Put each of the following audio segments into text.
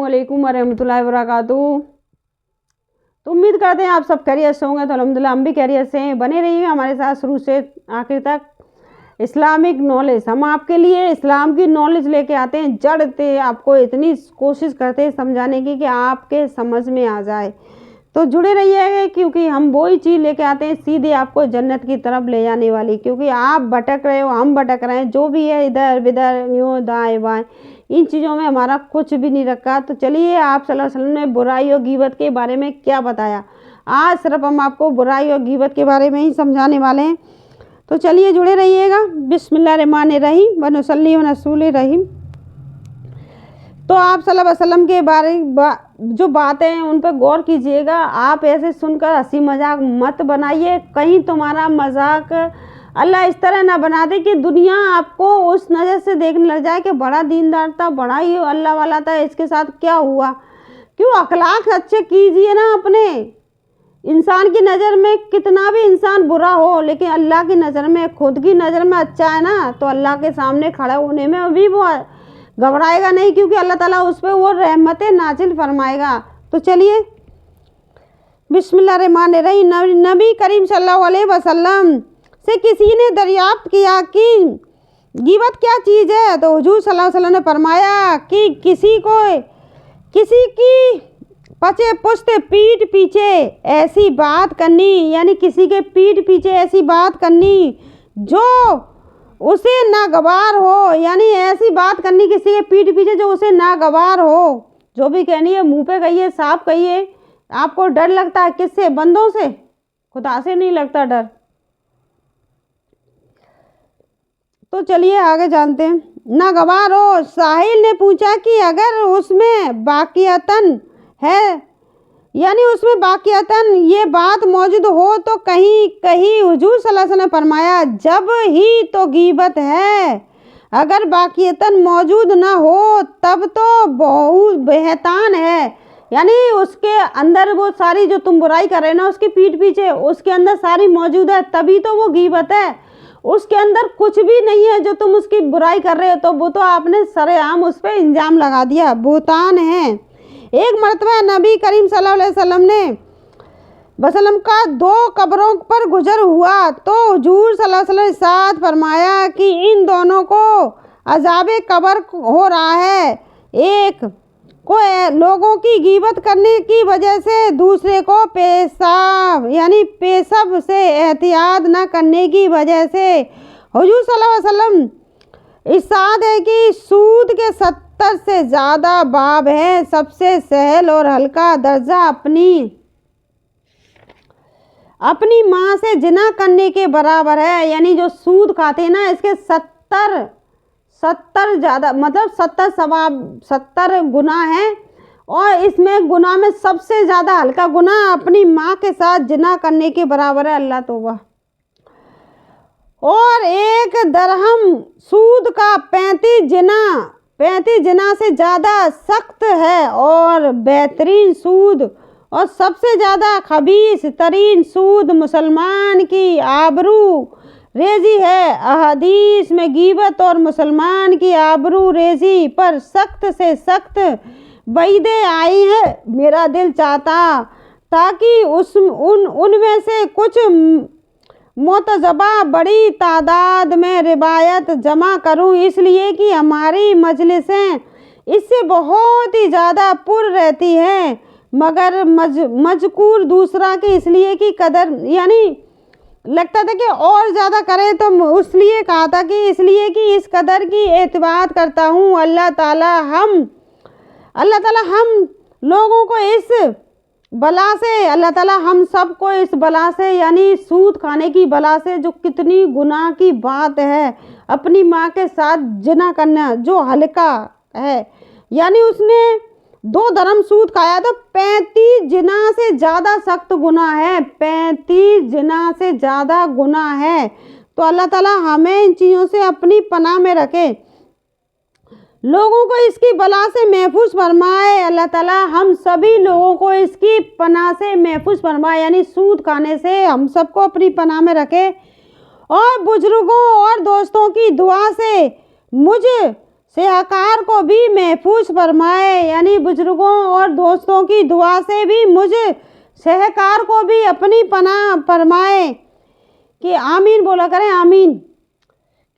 अस्सलामुअलैकुम वरहमतुल्लाहि वबरकातुहू। तो उम्मीद करते हैं आप सब खैरियत से होंगे। तो अल्हम्दुलिल्लाह हम भी खैरियत से हैं। बने रहिए हमारे साथ शुरू से आखिर तक। इस्लामिक नॉलेज, हम आपके लिए इस्लाम की नॉलेज लेके आते हैं, जड़ते आपको इतनी कोशिश करते हैं समझाने की कि आपके समझ में आ जाए। तो जुड़े रहिएगा क्योंकि हम वही चीज़ लेके आते हैं सीधे आपको जन्नत की तरफ ले जाने वाली। क्योंकि आप भटक रहे हो, हम भटक रहे हैं, जो भी है इधर विधर यूँ दाएँ बाएँ, इन चीज़ों में हमारा कुछ भी नहीं रखा। तो चलिए, आप सल्लल्लाहु अलैहि वसल्लम ने बुराई और गीबत के बारे में क्या बताया, आज सिर्फ हम आपको बुराई और गीबत के बारे में ही समझाने वाले हैं। तो चलिए जुड़े रहिएगा। बिस्मिल्लाहिर्रहमानिर्रहीम व नुसल्ली व रसूलिर रहीम। तो आप सल्लल्लाहु अलैहि वसल्लम के बारे जो बातें हैं उन पर गौर कीजिएगा। आप ऐसे सुनकर हंसी मजाक मत बनाइए, कहीं तुम्हारा मजाक अल्लाह इस तरह ना बना दे कि दुनिया आपको उस नज़र से देखने लग जाए कि बड़ा दीनदार था, बड़ा ही अल्लाह वाला था, इसके साथ क्या हुआ। क्यों, अखलाक अच्छे कीजिए ना अपने। इंसान की नज़र में कितना भी इंसान बुरा हो, लेकिन अल्लाह की नज़र में, खुद की नज़र में अच्छा है ना, तो अल्लाह के सामने खड़ा होने में अभी वो घबराएगा नहीं, क्योंकि अल्लाह ताला उस पर वो रहमतें नाजिल फरमाएगा। तो चलिए, बिस्मिल्लाहिर्रहमानिर्रहीम। नबी करीम सल्लल्लाहु अलैहि वसल्लम से किसी ने दरियाफ्त किया कि गीबत क्या चीज़ है, तो हुजूर सल्लल्लाहु अलैहि वसल्लम ने फरमाया कि किसी की पचे पुश्त पीठ पीछे ऐसी बात करनी, यानी किसी के पीठ पीछे ऐसी बात करनी जो उसे नागवार हो, यानी ऐसी बात करनी किसी के पीठ पीछे जो उसे नागवार हो। जो भी कहनी है मुंह पे कहिए, साफ कहिए। आपको डर लगता है किससे? बंदों से, खुदा से नहीं लगता डर। तो चलिए आगे जानते हैं। नागवार हो। साहिल ने पूछा कि अगर उसमें बाकियतन है, यानी उसमें बाकियतन ये बात मौजूद हो तो कहीं कहीं हुजूर सल्लल्लाहु अलैहि वसल्लम ने फरमाया जब ही तो गीबत है, अगर बाकियतन मौजूद ना हो तब तो बहुत बेहतान है। यानी उसके अंदर वो सारी जो तुम बुराई कर रहे हो ना, उसकी पीठ पीछे उसके अंदर सारी मौजूद है, तभी तो वो गीबत है। उसके अंदर कुछ भी नहीं है जो तुम उसकी बुराई कर रहे हो, तो वो तो आपने सरेआम उस पर इल्ज़ाम लगा दिया, बुहतान है। एक मरतबा नबी करीम सल्लल्लाहु अलैहि वसल्लम का 2 कब्रों पर गुजर हुआ, तो हुजूर सल्लल्लाहु अलैहि वसल्लम ने साथ फरमाया कि इन दोनों को अज़ाबे कब्र हो रहा है। एक को लोगों की गीबत करने की वजह से, दूसरे को पेशाब यानी पेशब से एहतियात न करने की वजह से। हुजूर सल्लल्लाहु अलैहि वसल्लम इरशाद है कि सूद के 70 से ज़्यादा बाब है। सबसे सहल और हल्का दर्जा अपनी माँ से जिना करने के बराबर है। यानी जो सूद खाते हैं ना, इसके 70 ज़्यादा, मतलब 70 गुनाह है, और इसमें गुनाह में सबसे ज़्यादा हल्का गुनाह अपनी माँ के साथ जिना करने के बराबर है। अल्लाह तौबा। और 1 दरहम सूद का 35 जिना से ज़्यादा सख्त है, और बेहतरीन सूद और सबसे ज़्यादा खबीस तरीन सूद मुसलमान की आबरू रेजी है। अहदीस में गीबत और मुसलमान की आबरू रेजी पर सख्त से सख्त वईदें आई है। मेरा दिल चाहता ताकि उनमें से कुछ मोतज़बा बड़ी तादाद में रिवायत जमा करूं, इसलिए कि हमारी मजलिसें इससे बहुत ही ज़्यादा पुर रहती हैं। मगर मजकूर दूसरा कि इसलिए कि कदर, यानी लगता था कि और ज़्यादा करें, तो इसलिए कहा था कि इसलिए कि इस कदर की एतबार करता हूँ। अल्लाह ताला हम लोगों को इस बला से, अल्लाह ताला हम सबको इस बला से, यानी सूद खाने की बला से, जो कितनी गुनाह की बात है, अपनी माँ के साथ जिना करना जो हल्का है, यानी उसने 2 दरहम सूद खाया तो 35 जिना से ज़्यादा सख्त गुनाह है, 35 जिना से ज़्यादा गुनाह है। तो अल्लाह ताला हमें इन चीज़ों से अपनी पनाह में रखे, लोगों को इसकी बला से महफूज फरमाए। अल्लाह ताला हम सभी लोगों को इसकी पनाह से महफूज फरमाए, यानी सूद खाने से हम सबको अपनी पनाह में रखे। और बुजुर्गों और दोस्तों की दुआ से मुझ सहकार को भी महफूज फरमाए, यानी बुजुर्गों और दोस्तों की दुआ से भी मुझे सहकार को भी अपनी पनाह फरमाए कि आमीन बोला करें, आमीन।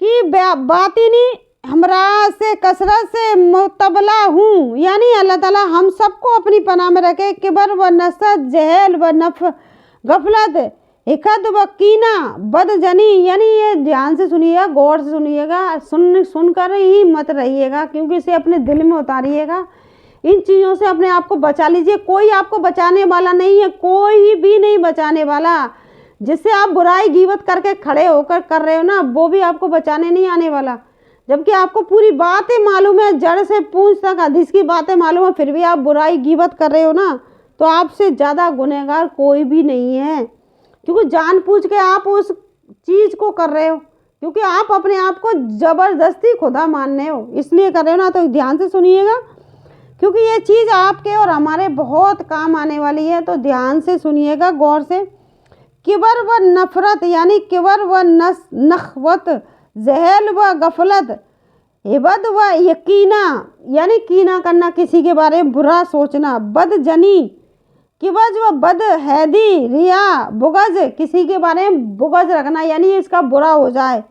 कि बातिनी हमरा से कसरत से मुतबला हूँ, यानी अल्लाह ताला हम सबको अपनी पनाह में रखे। किबर व नसत, जहल व नफ गफलत, हिकत व कीना, बदजनी, यानी ये ध्यान से सुनिएगा, गौर से सुनिएगा, सुनकर ही मत रहिएगा, क्योंकि इसे अपने दिल में उतारिएगा। इन चीज़ों से अपने आप को बचा लीजिए। कोई आपको बचाने वाला नहीं है, कोई भी नहीं बचाने वाला। जिससे आप बुराई गीबत करके खड़े होकर कर रहे हो ना, वो भी आपको बचाने नहीं आने वाला। जबकि आपको पूरी बातें मालूम है, जड़ से पूंछ तक हदीस की बातें मालूम है, फिर भी आप बुराई गीबत कर रहे हो ना, तो आपसे ज़्यादा गुनहगार कोई भी नहीं है। क्योंकि जानबूझ के आप उस चीज़ को कर रहे हो, क्योंकि आप अपने आप को ज़बरदस्ती खुदा मान रहे हो, इसलिए कर रहे हो ना। तो ध्यान से सुनिएगा, क्योंकि ये चीज़ आपके और हमारे बहुत काम आने वाली है। तो ध्यान से सुनिएगा, गौर से। किबर व नफरत, यानी किबर व नखवत, जहल व गफलत, हिबद व यकीना, यानी कीना करना, किसी के बारे में बुरा सोचना, बदजनी, किबज व बद हैदी, रिया, बुगज, किसी के बारे में बुगज रखना, यानी इसका बुरा हो जाए।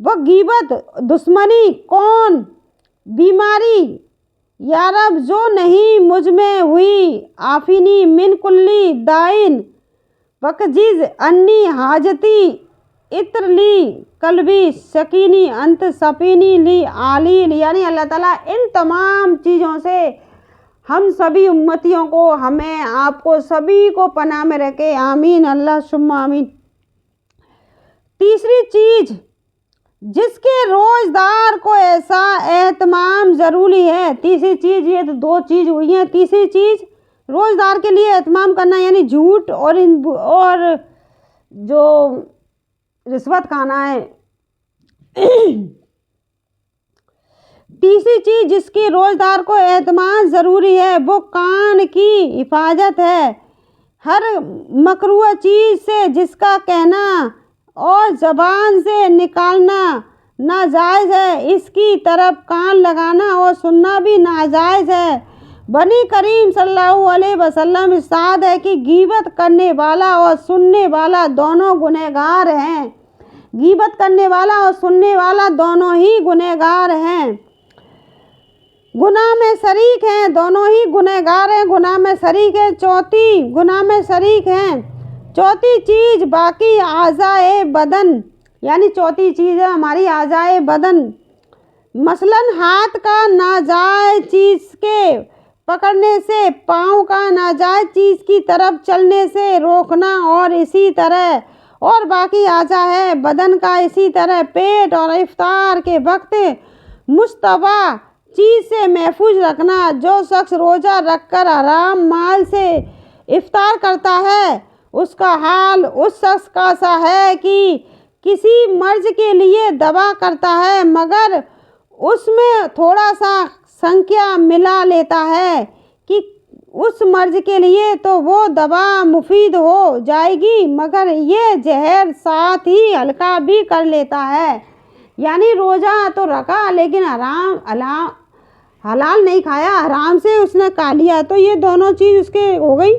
वह गीबत, दुश्मनी, कौन, बीमारी, यारब जो नहीं मुझ में हुई, आफिनी मिन कुल्ली दाइन, वकजीज अन्नी हाजती, इत्रली कल्बी सकीनी अंत सपीनी ली आलील, यानी अल्लाह ताला इन तमाम चीज़ों से हम सभी उम्मतियों को, हमें, आपको, सभी को पनाह में रखे, आमीन, अल्लाह सुम्मा आमीन। तीसरी चीज़ जिसके रोज़दार को ऐसा एहतमाम ज़रूरी है। तीसरी चीज़, ये तो दो चीज़ हुई हैं। तीसरी चीज़ रोज़दार के लिए एहतमाम करना, यानी झूठ और जो रिश्वत खाना है। तीसरी चीज़ जिसकी रोज़दार को एहतमाम ज़रूरी है, वो कान की हिफाजत है। हर मकरूह चीज़ से जिसका कहना और ज़बान से निकालना नाजायज़ है, इसकी तरफ कान लगाना और सुनना भी नाजायज़ है। बनी करीम सल्लल्लाहु अलैहि वसल्लम इरशाद है कि गीबत करने वाला और सुनने वाला दोनों गुनहगार हैं। गीबत करने वाला और सुनने वाला दोनों ही गुनहगार हैं, गुनाह में शरीक हैं, दोनों ही गुनहगार हैं, गुनाह में शरीक हैं। चौथी गुनाह में शरीक हैं। चौथी चीज़ बाकी आज़ाए बदन, यानी चौथी चीज़ है हमारी आज़ाए बदन। मसलन हाथ का नाजायज़ चीज़ के पकड़ने से, पाँव का नाजायज़ चीज़ की तरफ चलने से रोकना, और इसी तरह और बाकी आज़ा है बदन का इसी तरह पेट और इफ्तार के वक्त मुस्तबा चीज़ से महफूज रखना। जो शख्स रोज़ा रखकर हराम माल से इफ्तार करता है, उसका हाल उस शख्स का सा है कि किसी मर्ज के लिए दवा करता है, मगर उसमें थोड़ा सा संख्या मिला लेता है कि उस मर्ज के लिए तो वो दवा मुफीद हो जाएगी, मगर ये जहर साथ ही हल्का भी कर लेता है। यानी रोज़ा तो रखा, लेकिन हलाल नहीं खाया, हराम से उसने खा लिया, तो ये दोनों चीज़ उसके हो गई।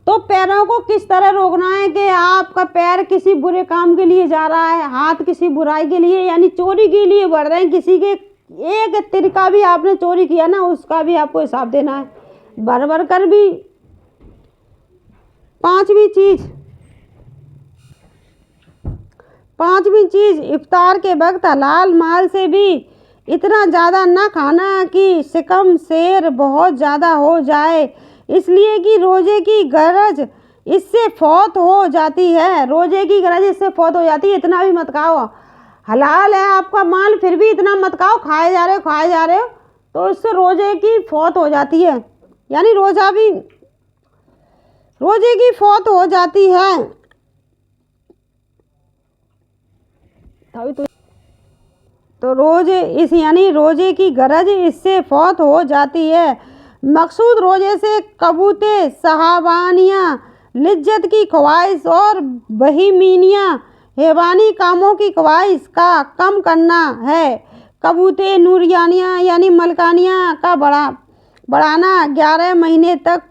तो पैरों को किस तरह रोकना है कि आपका पैर किसी बुरे काम के लिए जा रहा है, हाथ किसी बुराई के लिए, यानी चोरी के लिए बढ़ रहे हैं, किसी के एक तरीका भी आपने चोरी किया ना, उसका भी आपको हिसाब देना है, भर भर कर भी। पांचवी चीज़ इफ्तार के वक्त हलाल माल से भी इतना ज़्यादा ना खाना कि शिकम शेर बहुत ज़्यादा हो जाए, इसलिए कि रोज़े की गरज इससे फौत हो जाती है। रोज़े की गरज इससे फौत हो जाती है। इतना भी मत खाओ, हलाल है आपका माल, फिर भी इतना मत खाओ, खाए जा रहे हो, तो इससे रोज़े की फौत हो जाती है, यानी रोज़े की फौत हो जाती है। तो यानी रोज़े की गरज इससे फौत हो जाती है। मकसूद रोज़े से कबूते सहाबानियाँ, लिज्जत की ख्वाहिश और बहीमीनियाँ, हैवानी कामों की ख्वाहिश का कम करना है। कबूते नूरियानियाँ यानी मलकानियाँ का बढ़ाना। 11 महीने तक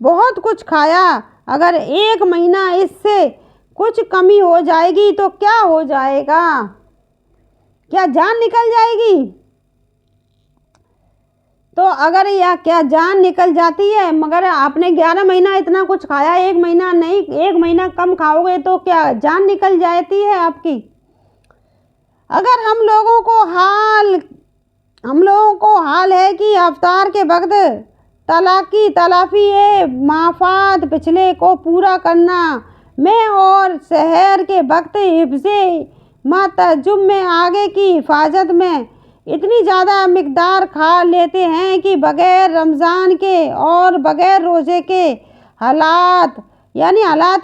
बहुत कुछ खाया। अगर 1 महीना इससे कुछ कमी हो जाएगी तो क्या हो जाएगा? क्या जान निकल जाएगी? तो अगर या क्या जान निकल जाती है? मगर आपने 11 महीना इतना कुछ खाया, 1 महीना नहीं, 1 महीना कम खाओगे तो क्या जान निकल जाती है आपकी? अगर हम लोगों को हाल है कि अवतार के वक्त तलाफी माफात पिछले को पूरा करना में और शहर के वक्त हिफ्ज़े मातजुम में आगे की हिफाजत में इतनी ज़्यादा मिकदार खा लेते हैं कि बग़ैर रमज़ान के और बग़ैर रोज़े के हालात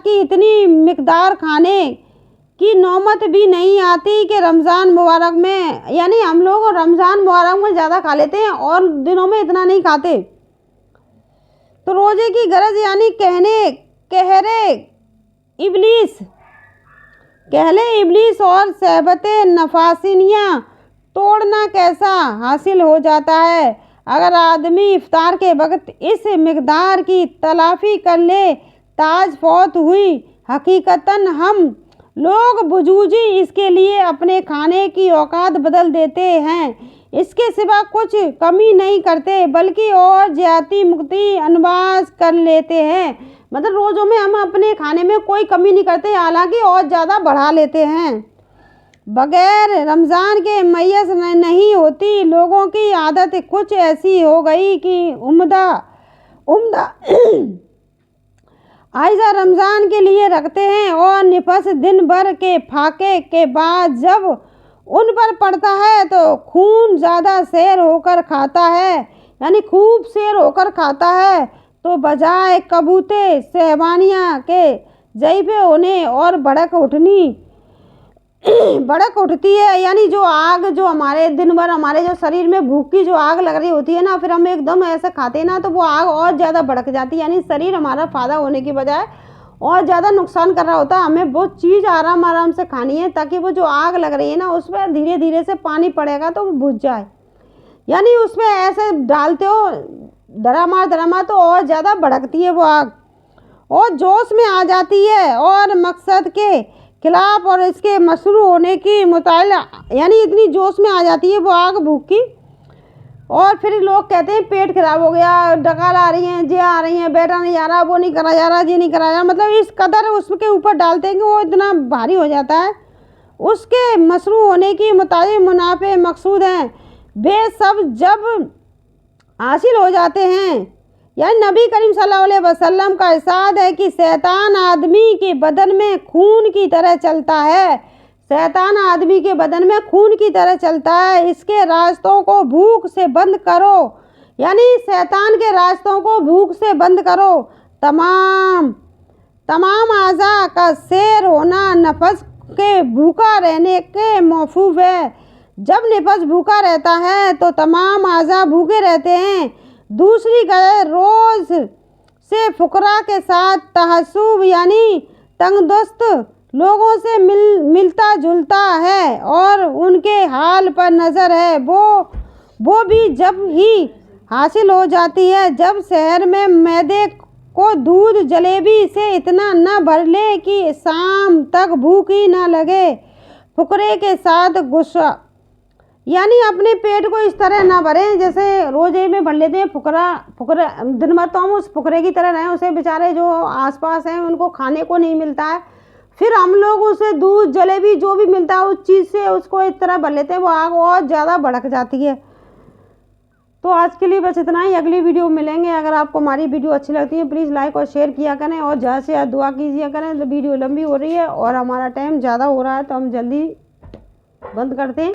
की इतनी मिकदार खाने की नौबत भी नहीं आती कि रमज़ान मुबारक में, यानी हम लोग रमज़ान मुबारक में ज़्यादा खा लेते हैं और दिनों में इतना नहीं खाते। तो रोज़े की गरज यानी कहले इब्लीस और सहबते नफासिनियाँ तोड़ना कैसा हासिल हो जाता है? अगर आदमी इफ्तार के वक्त इस मिकदार की तलाफी कर ले, ताज फौत हुई। हकीकतन हम लोग बुजूजी इसके लिए अपने खाने की औकात बदल देते हैं, इसके सिवा कुछ कमी नहीं करते, बल्कि और ज्यादा मुक्ति अनवाज कर लेते हैं। मतलब रोज़ों में हम अपने खाने में कोई कमी नहीं करते, हालांकि और ज़्यादा बढ़ा लेते हैं। बगैर रमज़ान के मैयस नहीं होती। लोगों की आदत कुछ ऐसी हो गई कि उम्दा आयजा रमज़ान के लिए रखते हैं और निफस दिन भर के फाके के बाद जब उन पर पड़ता है तो खून ज़्यादा शेर होकर खाता है, यानी खूब शेर होकर खाता है। तो बजाय कबूते सहबानियाँ के ज़ईफ़े होने और भड़क उठती है, यानी जो आग जो हमारे दिन भर हमारे जो शरीर में भूख की जो आग लग रही होती है ना, फिर हम एकदम ऐसे खाते हैं ना तो वो आग और ज़्यादा भड़क जाती है, यानी शरीर हमारा फ़ायदा होने की बजाय और ज़्यादा नुकसान कर रहा होता है। हमें वो चीज़ आराम से खानी है ताकि वो जो आग लग रही है ना उस पर धीरे धीरे से पानी पड़ेगा तो वो बुझ जाए, यानी उसमें ऐसे डालते हो धरामा तो और ज़्यादा भड़कती है वो आग और जोश में आ जाती है और मकसद के खिलाफ और इसके मशरू होने की मुताला, यानी इतनी जोश में आ जाती है वो आग भूख की। और फिर लोग कहते हैं पेट खराब हो गया, डकार आ रही हैं, जे आ रही हैं, बैठा नहीं जा रहा, वो नहीं करा जा रहा, ये नहीं करा जा रहा, मतलब इस कदर उसके ऊपर डालते हैं कि वो इतना भारी हो जाता है। उसके मशरू होने की मुताबिक मुनाफे मकसूद हैं वे सब जब हासिल हो जाते हैं, यानी नबी करीम सल्लल्लाहु अलैहि वसल्लम का इरशाद है कि शैतान आदमी के बदन में खून की तरह चलता है। शैतान आदमी के बदन में खून की तरह चलता है। इसके रास्तों को भूख से बंद करो, यानी शैतान के रास्तों को भूख से बंद करो। तमाम आज़ा का शेर होना नफस के भूखा रहने के मौफूफ है। जब नफस भूखा रहता है तो तमाम आज़ा भूखे रहते हैं। दूसरी गैर रोज़ से फुकरा के साथ तहस्सुब यानी तंगदस्त लोगों से मिलता जुलता है और उनके हाल पर नज़र है, वो भी जब ही हासिल हो जाती है जब शहर में मैदे को दूध जलेबी से इतना न भर ले कि शाम तक भूख ही न लगे। फुकरे के साथ गुस्सा, यानी अपने पेट को इस तरह ना भरें जैसे रोजे में भर लेते हैं फुकरा दिन भर, तो हम उस फुकरे की तरह रहें। उसे बेचारे जो आसपास हैं उनको खाने को नहीं मिलता है, फिर हम लोग उसे दूध जलेबी जो भी मिलता है उस चीज़ से उसको इस तरह भर लेते हैं, वो आग और ज़्यादा भड़क जाती है। तो आज के लिए बस इतना ही, अगली वीडियो मिलेंगे। अगर आपको हमारी वीडियो अच्छी लगती है प्लीज़ लाइक और शेयर किया करें और ज़्यादा से ज़्यादा दुआ कीजिए करें। तो वीडियो लंबी हो रही है और हमारा टाइम ज़्यादा हो रहा है तो हम जल्दी बंद करते हैं।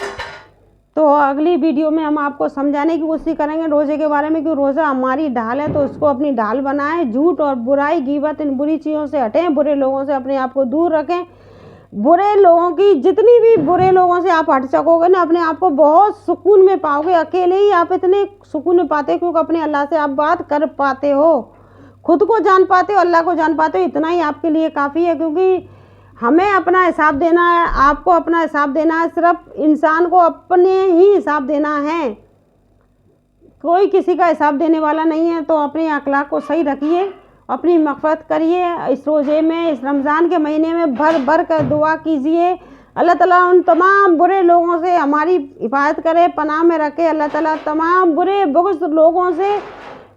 तो अगली वीडियो में हम आपको समझाने की कोशिश करेंगे रोज़े के बारे में कि रोज़ा हमारी ढाल है तो उसको अपनी ढाल बनाएं। झूठ और बुराई गीबत इन बुरी चीज़ों से हटें, बुरे लोगों से अपने आप को दूर रखें। बुरे लोगों की जितनी भी बुरे लोगों से आप हट सकोगे ना अपने आप को बहुत सुकून में पाओगे। अकेले ही आप इतने सुकून में पाते हो क्योंकि अपने अल्लाह से आप बात कर पाते हो, खुद को जान पाते हो, अल्लाह को जान पाते हो। इतना ही आपके लिए काफ़ी है क्योंकि हमें अपना हिसाब देना है, आपको अपना हिसाब देना है। सिर्फ इंसान को अपने ही हिसाब देना है, कोई किसी का हिसाब देने वाला नहीं है। तो अपने अखलाक को सही रखिए, अपनी मग़फ़िरत करिए। इस रोज़े में, इस रमज़ान के महीने में भर भर कर दुआ कीजिए। अल्लाह ताला उन तमाम बुरे लोगों से हमारी हिफाजत करे, पनाह में रखे। अल्लाह ताला तमाम बुरे बुग़्ज़ लोगों से,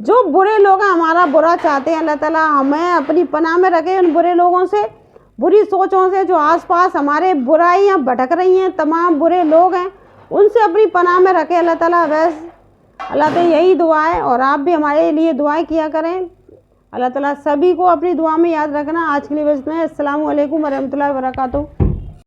जो बुरे लोग हैं हमारा बुरा चाहते हैं, अल्लाह ताला हमें अपनी पनाह में रखे। उन बुरे लोगों से, बुरी सोचों से, जो आसपास हमारे बुराइयां भटक रही हैं, तमाम बुरे लोग हैं, उनसे अपनी पनाह में रखे अल्लाह ताला। बस अल्लाह से यही दुआ है, और आप भी हमारे लिए दुआएं किया करें। अल्लाह ताला सभी को अपनी दुआ में याद रखना। आज के लिए बस इतना है। अस्सलामु अलैकुम वरहमतुल्लाहि वबरकातुहू।